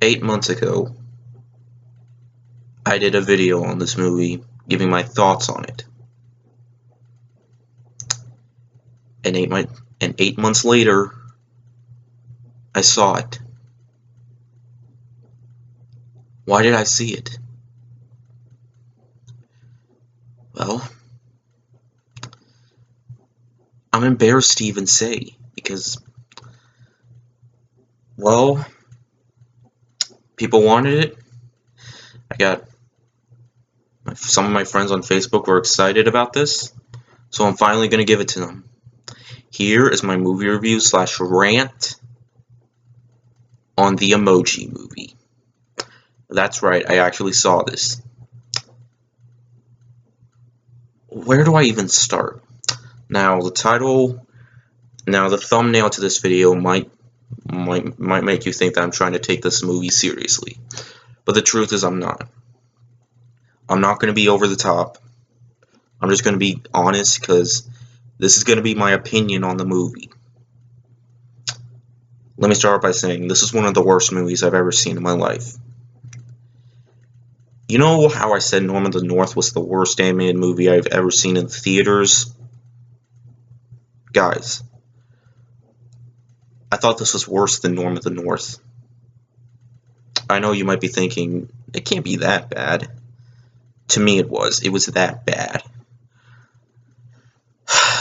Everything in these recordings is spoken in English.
8 months ago, I did a video on this movie, giving my thoughts on it. And 8 months later, I saw it. Why did I see it? Well, I'm embarrassed to even say, because, well, people wanted it. I got some of my friends on Facebook were excited about this, so I'm finally going to give it to them. Here is my movie review / rant on the Emoji Movie. That's right, I actually saw this. Where do I even start? Now, the thumbnail to this video might make you think that I'm trying to take this movie seriously. But the truth is I'm not. I'm not going to be over the top. I'm just going to be honest, because this is going to be my opinion on the movie. Let me start by saying this is one of the worst movies I've ever seen in my life. You know how I said Norm of the North was the worst animated movie I've ever seen in theaters? Guys, I thought this was worse than Norm of the North. I know you might be thinking, it can't be that bad. To me it was. It was that bad.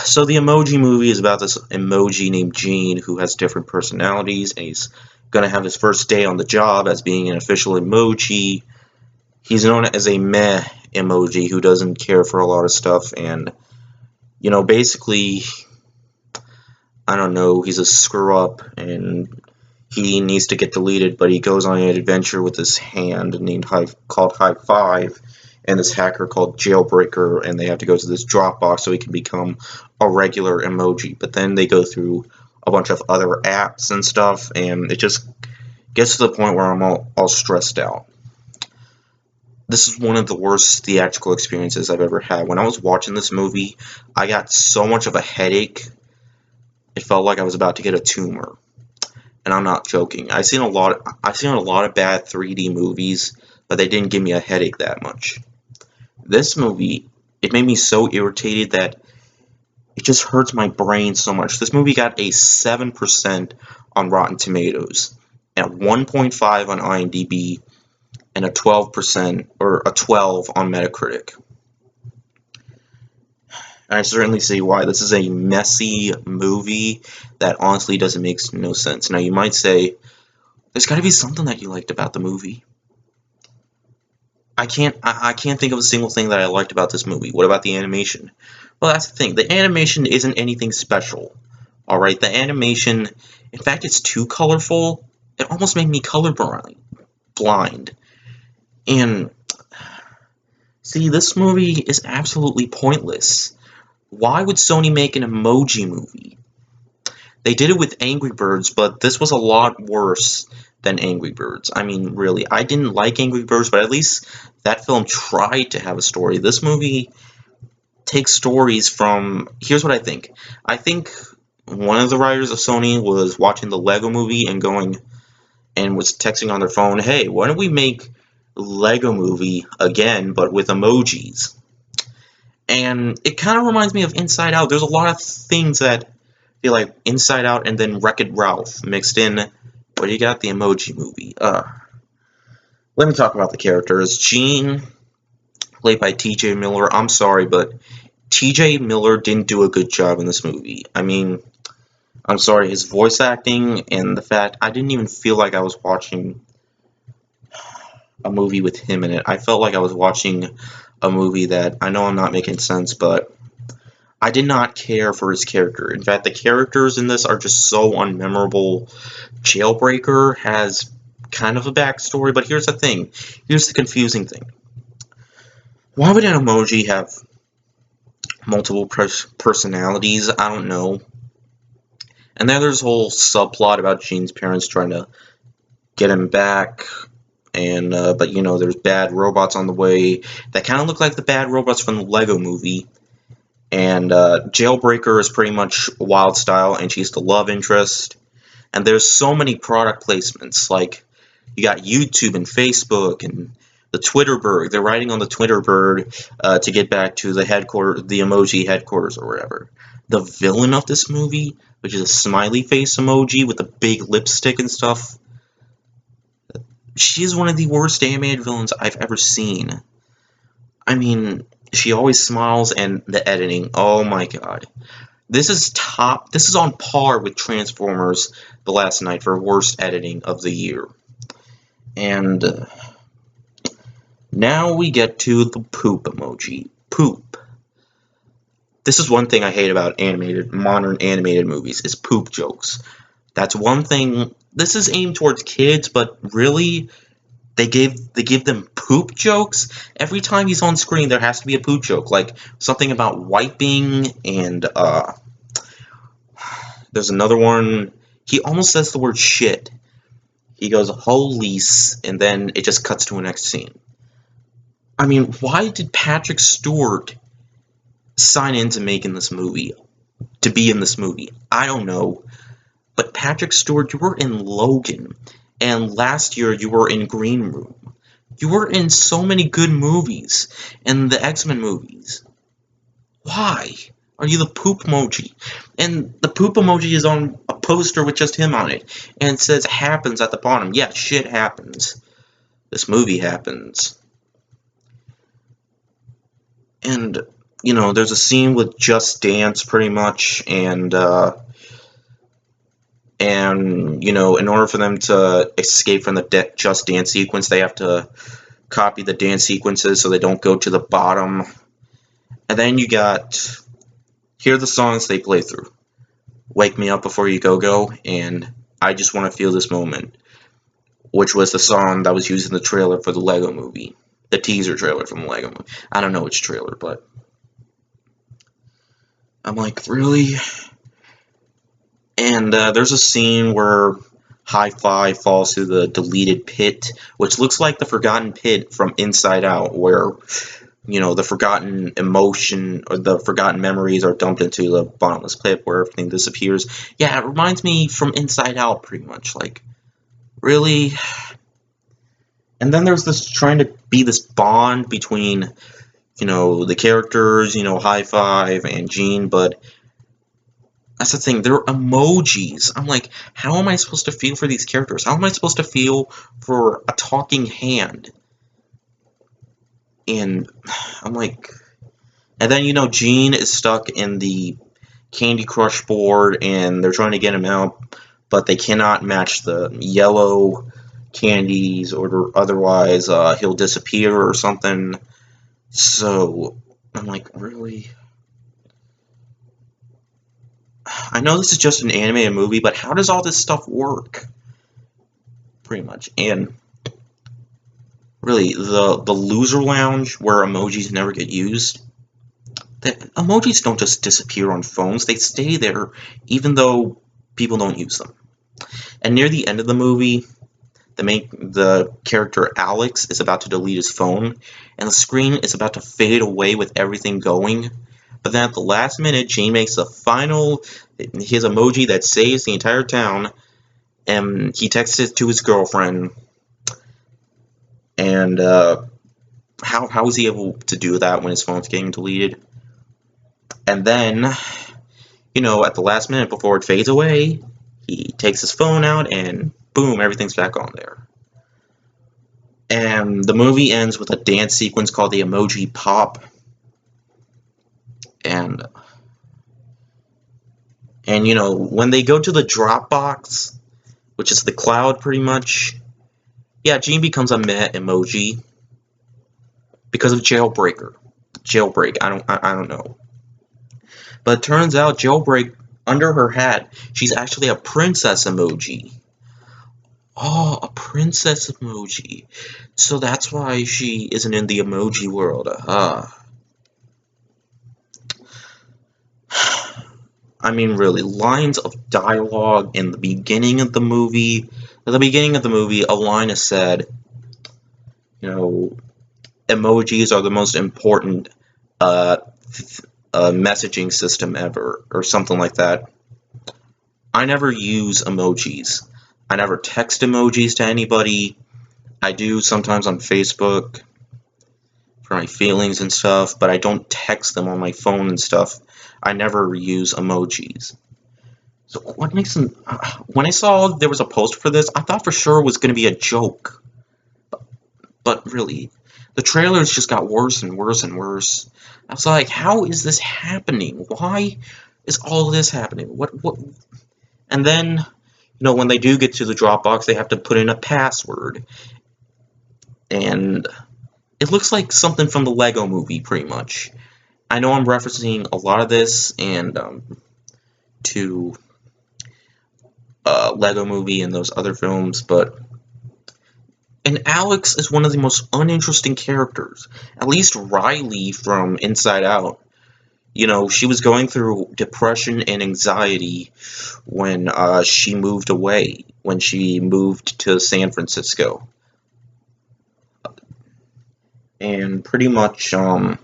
So the Emoji Movie is about this emoji named Gene who has different personalities, and he's going to have his first day on the job as being an official emoji. He's known as a meh emoji who doesn't care for a lot of stuff, and, basically, I don't know, he's a screw-up, and he needs to get deleted, but he goes on an adventure with this hand called High Five, and this hacker called Jailbreaker, and they have to go to this Dropbox so he can become a regular emoji. But then they go through a bunch of other apps and stuff, and it just gets to the point where I'm all stressed out. This is one of the worst theatrical experiences I've ever had. When I was watching this movie, I got so much of a headache, it felt like I was about to get a tumor. And I'm not joking. I've seen a lot of bad 3D movies, but they didn't give me a headache that much. This movie, it made me so irritated that it just hurts my brain so much. This movie got a 7% on Rotten Tomatoes, and a 1.5 on IMDb, and a 12% or a 12 on Metacritic. And I certainly see why. This is a messy movie that honestly doesn't make no sense. Now you might say, there's got to be something that you liked about the movie. I can't think of a single thing that I liked about this movie. What about the animation? Well, that's the thing. The animation isn't anything special. Alright, the animation, in fact, it's too colorful. It almost made me colorblind. And, see, this movie is absolutely pointless. Why would Sony make an emoji movie? They did it with Angry Birds, but this was a lot worse than Angry Birds. I mean, really, I didn't like Angry Birds, but at least that film tried to have a story. This movie takes stories from... Here's what I think. I think one of the writers of Sony was watching the Lego Movie and was texting on their phone, hey, why don't we make Lego Movie again, but with emojis? And it kind of reminds me of Inside Out. There's a lot of things that feel like Inside Out and then Wreck-It Ralph mixed in, but you got the Emoji Movie. Let me talk about the characters. Gene, played by T.J. Miller. I'm sorry, but T.J. Miller didn't do a good job in this movie. I mean, I'm sorry, his voice acting and the fact I didn't even feel like I was watching a movie with him in it. I felt like I was watching a movie that, I know I'm not making sense, but I did not care for his character. In fact, the characters in this are just so unmemorable. Jailbreaker has kind of a backstory, but here's the thing. Here's the confusing thing. Why would an emoji have multiple personalities? I don't know. And then there's a whole subplot about Gene's parents trying to get him back, and but there's bad robots on the way that kind of look like the bad robots from the Lego Movie. And Jailbreaker is pretty much Wildstyle, and she's the love interest. And there's so many product placements, like You got YouTube and Facebook and the Twitterberg. They're writing on the Twitterbird to get back to the headquarters, the emoji headquarters or whatever. The villain of this movie, which is a smiley face emoji with a big lipstick and stuff, she is one of the worst animated villains I've ever seen. I mean, she always smiles, and the editing, oh my god. This is on par with Transformers The Last Night for worst editing of the year. And now we get to the poop emoji. Poop. This is one thing I hate about modern animated movies, is poop jokes. That's one thing. This is aimed towards kids, but really, they give them poop jokes. Every time he's on screen, there has to be a poop joke, like something about wiping, and there's another one. He almost says the word shit. He goes, holy, and then it just cuts to a next scene. I mean, why did Patrick Stewart sign into making this movie? To be in this movie? I don't know. But Patrick Stewart, you were in Logan. And last year, you were in Green Room. You were in so many good movies. And the X-Men movies. Why are you the poop emoji? And the poop emoji is on a poster with just him on it. And it says happens at the bottom. Yeah, shit happens. This movie happens. And, you know, there's a scene with Just Dance, pretty much, and you know, in order for them to escape from the Just Dance sequence, they have to copy the dance sequences so they don't go to the bottom. And then you got, here are the songs they play through. Wake Me Up Before You Go Go, and I Just Want to Feel This Moment, which was the song that was used in the trailer for the Lego movie. The teaser trailer from the Lego movie. I don't know which trailer, but I'm like, really? And there's a scene where Hi-Fi falls through the deleted pit, which looks like the Forgotten Pit from Inside Out, where, you know, the forgotten emotion or the forgotten memories are dumped into the bottomless pit where everything disappears. Yeah, it reminds me from Inside Out, pretty much. Like, really? And then there's this trying to be this bond between, you know, the characters, you know, High Five and Gene, but that's the thing, they're emojis. I'm like, how am I supposed to feel for these characters? How am I supposed to feel for a talking hand? And I'm like, and then, you know, Gene is stuck in the Candy Crush board, and they're trying to get him out, but they cannot match the yellow candies, or otherwise he'll disappear or something. So I'm like, really? I know this is just an animated movie, but how does all this stuff work? Pretty much. And really, the loser lounge where emojis never get used, the emojis don't just disappear on phones, they stay there even though people don't use them. And near the end of the movie, the character Alex is about to delete his phone, and the screen is about to fade away with everything going. But then at the last minute, Gene makes his emoji that saves the entire town, and he texts it to his girlfriend. And how is he able to do that when his phone's getting deleted? And then, you know, at the last minute before it fades away, he takes his phone out, and boom, everything's back on there. And the movie ends with a dance sequence called the Emoji Pop. And you know, when they go to the Dropbox, which is the cloud pretty much, yeah, Gene becomes a meh emoji because of Jailbreak. I don't know. But it turns out Jailbreak, under her hat, she's actually a princess emoji. Oh, a princess emoji. So that's why she isn't in the emoji world. I mean, really, lines of dialogue in the beginning of the movie. At the beginning of the movie, a line is said, you know, emojis are the most important messaging system ever, or something like that. I never use emojis. I never text emojis to anybody. I do sometimes on Facebook for my feelings and stuff, but I don't text them on my phone and stuff. I never use emojis. So what makes them? When I saw there was a post for this, I thought for sure it was going to be a joke. But really, the trailers just got worse and worse and worse. I was like, how is this happening? Why is all this happening? What? And then, when they do get to the Dropbox, they have to put in a password. And it looks like something from the Lego movie, pretty much. I know I'm referencing a lot of this and to Lego movie and those other films, and Alex is one of the most uninteresting characters. At least Riley from Inside Out. She was going through depression and anxiety when she moved away, when she moved to San Francisco. And pretty much, yeah,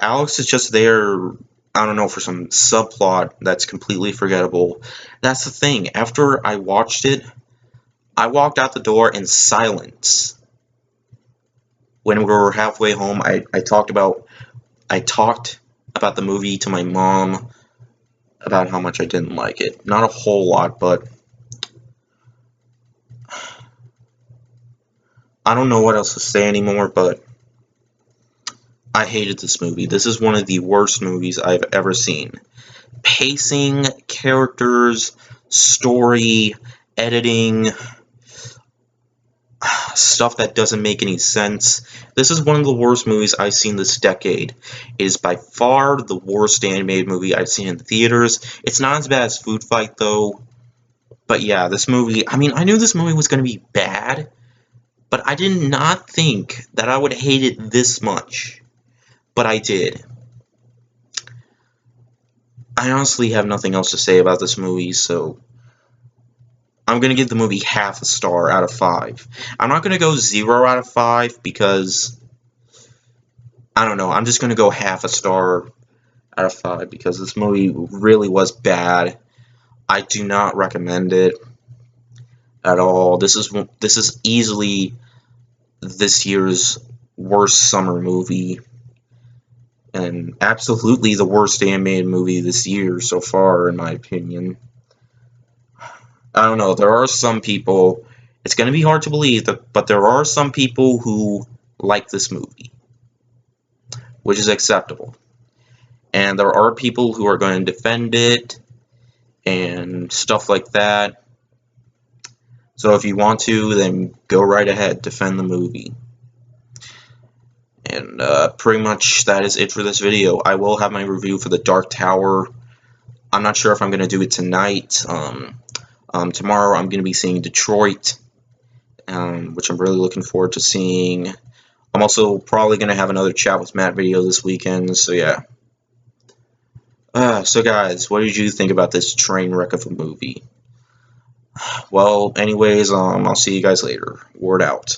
Alex is just there, I don't know, for some subplot that's completely forgettable. That's the thing. After I watched it, I walked out the door in silence. When we were halfway home, I talked about the movie to my mom, about how much I didn't like it. Not a whole lot, but I don't know what else to say anymore, but I hated this movie. This is one of the worst movies I've ever seen. Pacing, characters, story, editing, stuff that doesn't make any sense. This is one of the worst movies I've seen this decade. It is by far the worst animated movie I've seen in theaters. It's not as bad as Food Fight, though. But yeah, this movie, I knew this movie was going to be bad, but I did not think that I would hate it this much. But I did. I honestly have nothing else to say about this movie, so I'm going to give the movie half a star out of 5. I'm not going to go 0 out of 5 because, I don't know, I'm just going to go half a star out of 5 because this movie really was bad. I do not recommend it at all. This is easily this year's worst summer movie, and absolutely the worst animated movie this year so far, in my opinion. I don't know, there are some people, it's going to be hard to believe, but there are some people who like this movie, which is acceptable. And there are people who are going to defend it, and stuff like that. So if you want to, then go right ahead, defend the movie. And pretty much that is it for this video. I will have my review for The Dark Tower. I'm not sure if I'm going to do it tonight. Tomorrow I'm going to be seeing Detroit, which I'm really looking forward to seeing. I'm also probably going to have another Chat with Matt video this weekend, so yeah. So guys, what did you think about this train wreck of a movie? Well, anyways, I'll see you guys later. Word out.